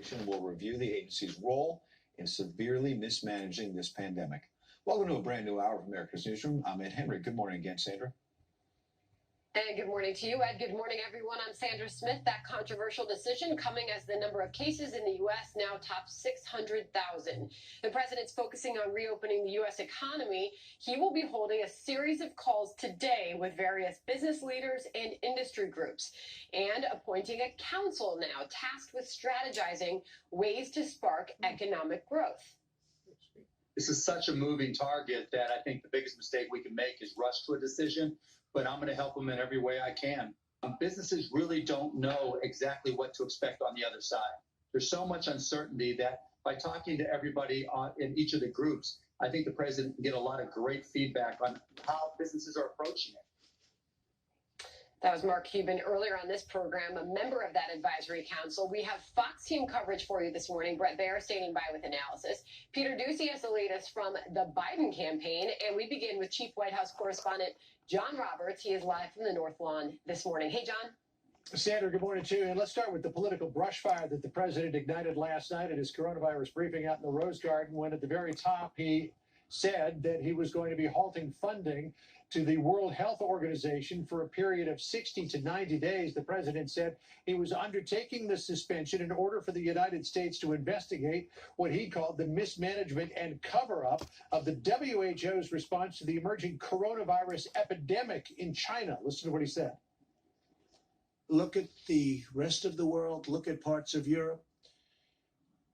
administration will review the agency's role in severely mismanaging this pandemic. Welcome to a brand new hour of America's Newsroom. I'm Ed Henry. Good morning again, Sandra. And good morning to you, Ed. Good morning, everyone. I'm Sandra Smith. That controversial decision coming as the number of cases in the U.S. now tops 600,000. The president's focusing on reopening the U.S. economy. He will be holding a series of calls today with various business leaders and industry groups and appointing a council now tasked with strategizing ways to spark economic growth. This is such a moving target that I think the biggest mistake we can make is rush to a decision, but I'm going to help them in every way I can. Businesses really don't know exactly what to expect on the other side. There's so much uncertainty that by talking to everybody in each of the groups, I think the president can get a lot of great feedback on how businesses are approaching it. That was Mark Cuban earlier on this program, a member of that advisory council. We have Fox team coverage for you this morning. Brett Baer standing by with analysis. Peter Doocy has the latest from the Biden campaign. And we begin with Chief White House correspondent John Roberts. He is live from the North Lawn this morning. Hey, John. Sandra, good morning to you. And let's start with the political brush fire that the president ignited last night at his coronavirus briefing out in the Rose Garden, when at the very top he said that he was going to be halting funding to the World Health Organization for a period of 60 to 90 days. The president said he was undertaking the suspension in order for the United States to investigate what he called the mismanagement and cover-up of the WHO's response to the emerging coronavirus epidemic in China. Listen to what he said. Look at the rest of the world, look at parts of Europe,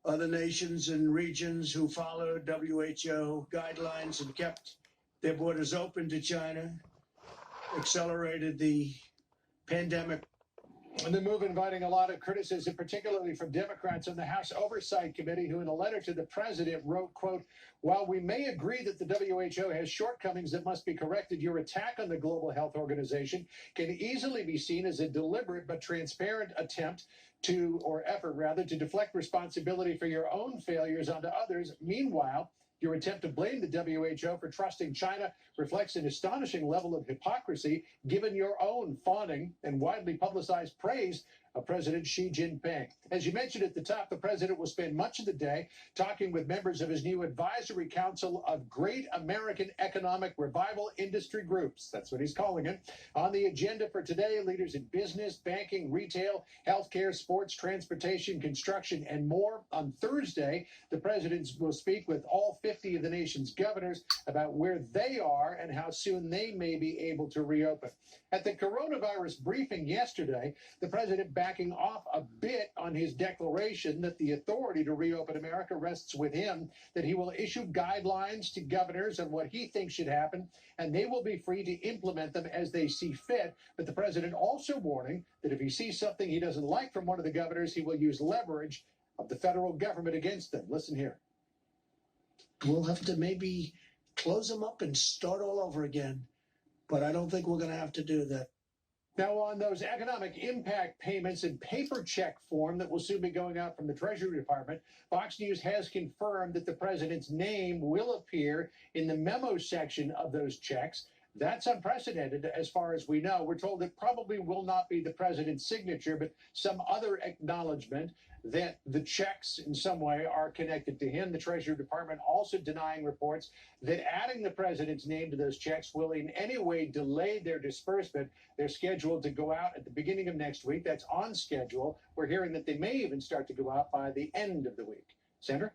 other nations and regions who followed WHO guidelines and kept their borders open to China, accelerated the pandemic. And the move inviting a lot of criticism, particularly from Democrats on the House Oversight Committee, who in a letter to the president wrote, quote, "While we may agree that the WHO has shortcomings that must be corrected, your attack on the Global Health Organization can easily be seen as a deliberate but transparent attempt to, or effort rather, to deflect responsibility for your own failures onto others. Meanwhile, your attempt to blame the WHO for trusting China reflects an astonishing level of hypocrisy, given your own fawning and widely publicized praise of President Xi Jinping." As you mentioned at the top, the president will spend much of the day talking with members of his new advisory council of Great American Economic Revival Industry Groups. That's what he's calling it. On the agenda for today, leaders in business, banking, retail, healthcare, sports, transportation, construction, and more. On Thursday, the president will speak with all 50 of the nation's governors about where they are and how soon they may be able to reopen. At the coronavirus briefing yesterday, the president backing off a bit on his declaration that the authority to reopen America rests with him, that he will issue guidelines to governors on what he thinks should happen, and they will be free to implement them as they see fit. But the president also warning that if he sees something he doesn't like from one of the governors, he will use leverage of the federal government against them. Listen here. We'll have to maybe close them up and start all over again, but I don't think we're going to have to do that. Now, on those economic impact payments in paper check form that will soon be going out from the Treasury Department, Fox News has confirmed that the president's name will appear in the memo section of those checks. That's unprecedented as far as we know. We're told it probably will not be the president's signature, but some other acknowledgement that the checks in some way are connected to him. The Treasury Department also denying reports that adding the president's name to those checks will in any way delay their disbursement. They're scheduled to go out at the beginning of next week. That's on schedule. We're hearing that they may even start to go out by the end of the week. Sandra?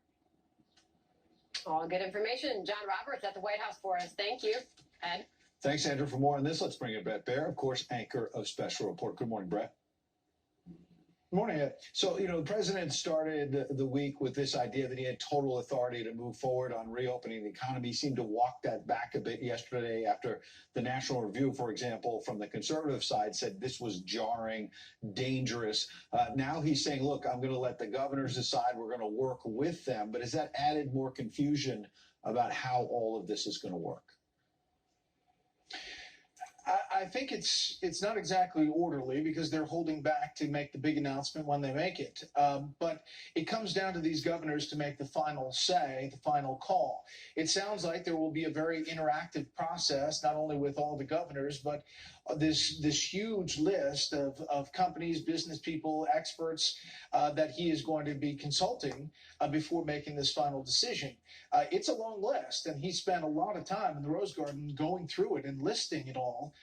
All good information. John Roberts at the White House for us. Thank you. Ed? Thanks, Andrew. For more on this, let's bring in Brett Baer, of course, anchor of Special Report. Good morning, Brett. Good morning, Ed. So, the president started the week with this idea that he had total authority to move forward on reopening the economy. He seemed to walk that back a bit yesterday after the National Review, for example, from the conservative side said this was jarring, dangerous. Now he's saying, look, I'm going to let the governors decide. We're going to work with them. But has that added more confusion about how all of this is going to work? I think it's not exactly orderly because they're holding back to make the big announcement when they make it. But it comes down to these governors to make the final say, the final call. It sounds like there will be a very interactive process, not only with all the governors, but this huge list of companies, business people, experts that he is going to be consulting before making this final decision. It's a long list, and he spent a lot of time in the Rose Garden going through it and listing it all.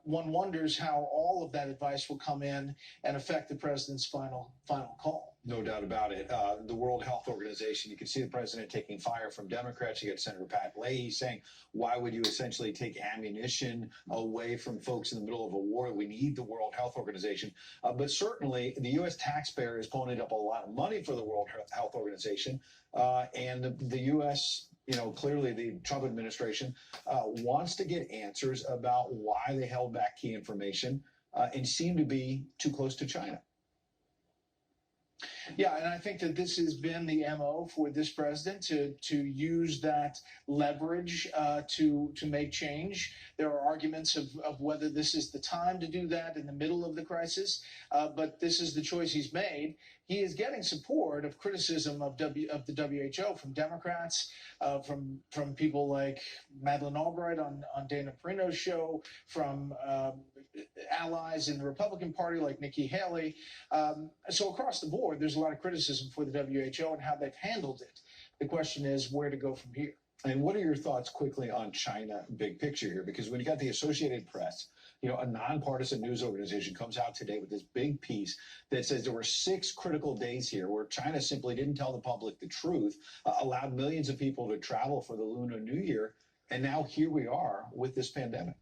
One wonders how all of that advice will come in and affect the president's final call. No doubt about it. The World Health Organization, you can see the president taking fire from Democrats. You got Senator Pat Leahy saying, why would you essentially take ammunition away from folks in the middle of a war? We need the World Health Organization. But certainly the U.S. taxpayer is ponying up a lot of money for the World Health Organization. And the U.S., clearly the Trump administration wants to get answers about why they held back key information and seem to be too close to China. Yeah, and I think that this has been the MO for this president to use that leverage to make change. There are arguments of whether this is the time to do that in the middle of the crisis, but this is the choice he's made. He is getting support of criticism of the WHO from Democrats, from people like Madeleine Albright on Dana Perino's show, from allies in the Republican Party like Nikki Haley. So across the board, there's a lot of criticism for the WHO and how they've handled it. The question is where to go from here. And what are your thoughts quickly on China big picture here? Because when you got the Associated Press, a nonpartisan news organization comes out today with this big piece that says there were 6 critical days here where China simply didn't tell the public the truth, allowed millions of people to travel for the Lunar New Year. And now here we are with this pandemic.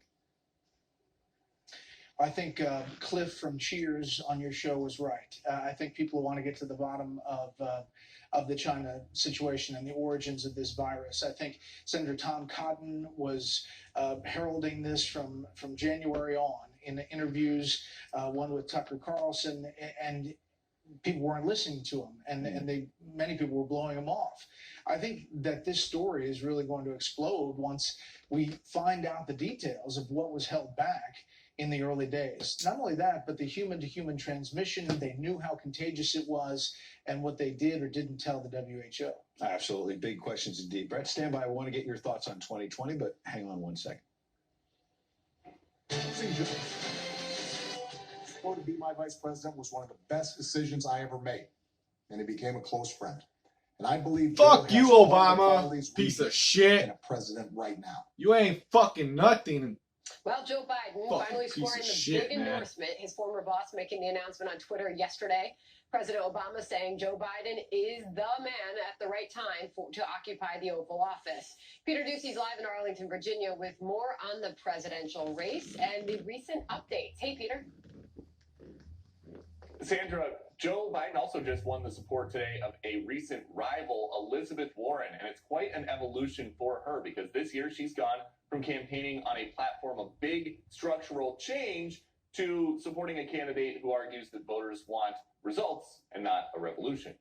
I think Cliff from Cheers on your show was right. I think people want to get to the bottom of the China situation and the origins of this virus. I think Senator Tom Cotton was heralding this from January on in the interviews, one with Tucker Carlson, and people weren't listening to him, and many people were blowing him off. I think that this story is really going to explode once we find out the details of what was held back in the early days. Not only that, but the human-to-human transmission. They knew how contagious it was and what they did or didn't tell the WHO. Absolutely. Big questions indeed. Brett, stand by. I want to get your thoughts on 2020, but hang on one second. To be my vice president was one of the best decisions I ever made, and he became a close friend. And I believe fuck you, Obama, piece of shit. And a president right now. You ain't fucking nothing. Well, Joe Biden Fucking finally piece scoring of the shit, big man. endorsement. His former boss making the announcement on Twitter yesterday. President Obama saying Joe Biden is the man at the right time to occupy the Oval Office. Peter Ducey's live in Arlington, Virginia, with more on the presidential race and the recent updates. Hey, Peter. Sandra, Joe Biden also just won the support today of a recent rival, Elizabeth Warren, and it's quite an evolution for her because this year she's gone from campaigning on a platform of big structural change to supporting a candidate who argues that voters want results and not a revolution.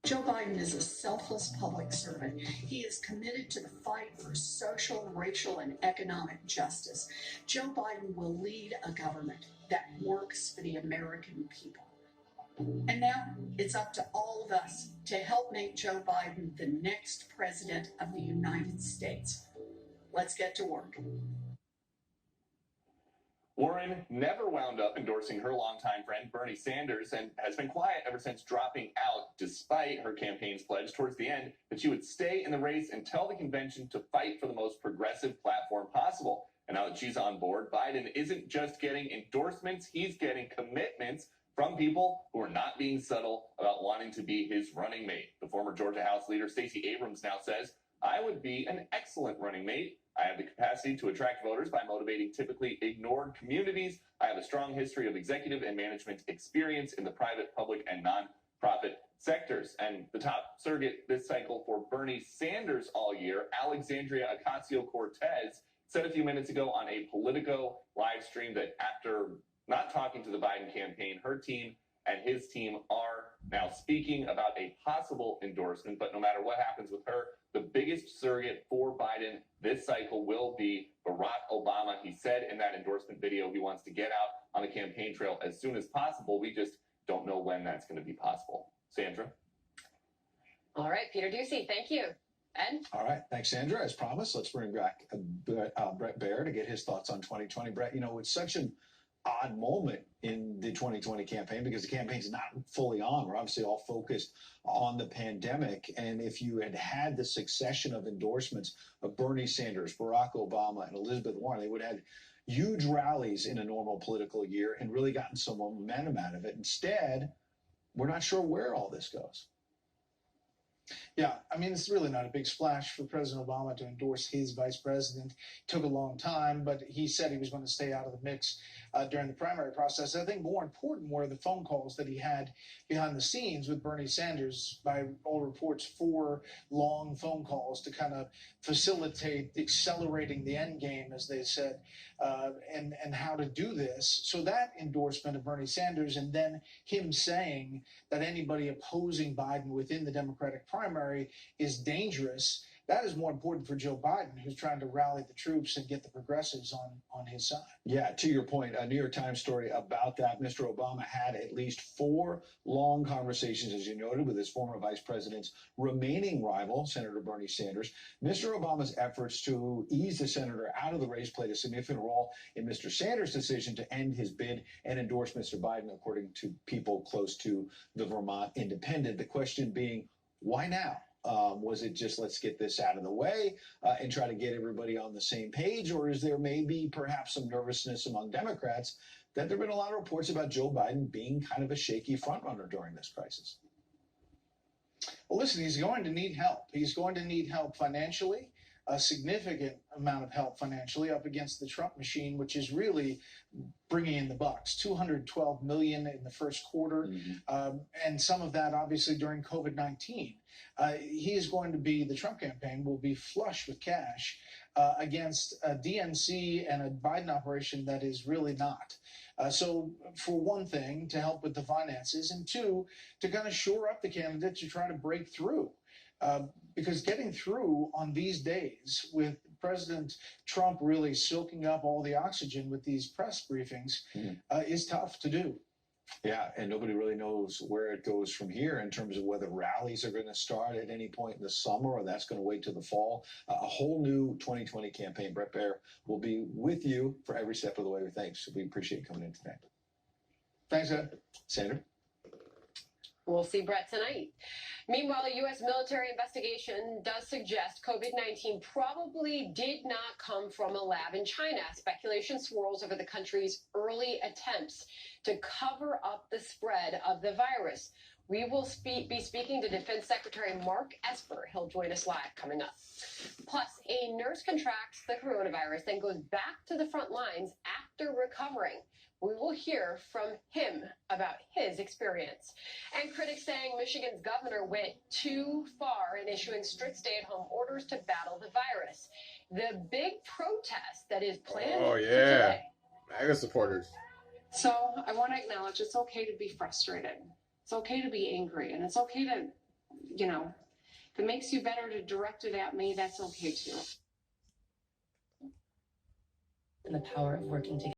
Joe Biden is a selfless public servant. He is committed to the fight for social, racial, and economic justice. Joe Biden will lead a government that works for the American people. And now it's up to all of us to help make Joe Biden the next president of the United States. Let's get to work. Warren never wound up endorsing her longtime friend Bernie Sanders and has been quiet ever since dropping out, despite her campaign's pledge towards the end that she would stay in the race and tell the convention to fight for the most progressive platform possible. And now that she's on board, Biden isn't just getting endorsements, he's getting commitments from people who are not being subtle about wanting to be his running mate. The former Georgia House leader Stacey Abrams now says, "I would be an excellent running mate. I have the capacity to attract voters by motivating typically ignored communities. I have a strong history of executive and management experience in the private, public, and nonprofit sectors." And the top surrogate this cycle for Bernie Sanders all year, Alexandria Ocasio-Cortez, said a few minutes ago on a Politico live stream that after not talking to the Biden campaign, her team and his team are Now, speaking about a possible endorsement, but no matter what happens with her, the biggest surrogate for Biden this cycle will be Barack Obama. He said in that endorsement video he wants to get out on the campaign trail as soon as possible. We just don't know when that's going to be possible. Sandra? All right, Peter Ducey, thank you. Ed? All right. Thanks, Sandra. As promised, let's bring back Brett Baer to get his thoughts on 2020. Brett, you know, it's such an odd moment in the 2020 campaign because the campaign's not fully on. We're obviously all focused on the pandemic. And if you had had the succession of endorsements of Bernie Sanders, Barack Obama, and Elizabeth Warren, they would have had huge rallies in a normal political year and really gotten some momentum out of it. Instead, we're not sure where all this goes. Yeah, I mean, it's really not a big splash for President Obama to endorse his vice president. It took a long time, but he said he was going to stay out of the mix during the primary process. I think more important were the phone calls that he had behind the scenes with Bernie Sanders. By all reports, 4 long phone calls to kind of facilitate accelerating the end game, as they said, and how to do this. So that endorsement of Bernie Sanders, and then him saying that anybody opposing Biden within the Democratic primary is dangerous, that is more important for Joe Biden, who's trying to rally the troops and get the progressives on his side. Yeah, to your point, a New York Times story about that. Mr. Obama had at least 4 long conversations, as you noted, with his former vice president's remaining rival, Senator Bernie Sanders. Mr. Obama's efforts to ease the senator out of the race played a significant role in Mr. Sanders' decision to end his bid and endorse Mr. Biden, according to people close to the Vermont Independent. The question being, why now? Was it just let's get this out of the way and try to get everybody on the same page? Or is there maybe perhaps some nervousness among Democrats that there have been a lot of reports about Joe Biden being kind of a shaky frontrunner during this crisis? Well, listen, he's going to need help. He's going to need help financially, a significant amount of help financially up against the Trump machine, which is really bringing in the bucks. $212 million in the first quarter, and some of that obviously during COVID-19. He is going to be, the Trump campaign will be flush with cash against a DNC and a Biden operation that is really not. So for one thing, to help with the finances, and 2, to kind of shore up the candidate to try to break through. Because getting through on these days with President Trump really soaking up all the oxygen with these press briefings is tough to do. Yeah, and nobody really knows where it goes from here in terms of whether rallies are going to start at any point in the summer or that's going to wait till the fall. A whole new 2020 campaign. Brett Baer will be with you for every step of the way. Thanks. We appreciate you coming in today. Thanks, Ed. Sandra? We'll see Brett tonight. Meanwhile, a U.S. military investigation does suggest COVID-19 probably did not come from a lab in China. Speculation swirls over the country's early attempts to cover up the spread of the virus. We will be speaking to Defense Secretary Mark Esper. He'll join us live coming up. Plus, a nurse contracts the coronavirus, then goes back to the front lines after recovering. We will hear from him about his experience. And critics saying Michigan's governor went too far in issuing strict stay-at-home orders to battle the virus. The big protest that is planned for today. MAGA supporters. So I want to acknowledge it's okay to be frustrated. It's okay to be angry. And it's okay to, you know, if it makes you better to direct it at me, that's okay too. And the power of working together.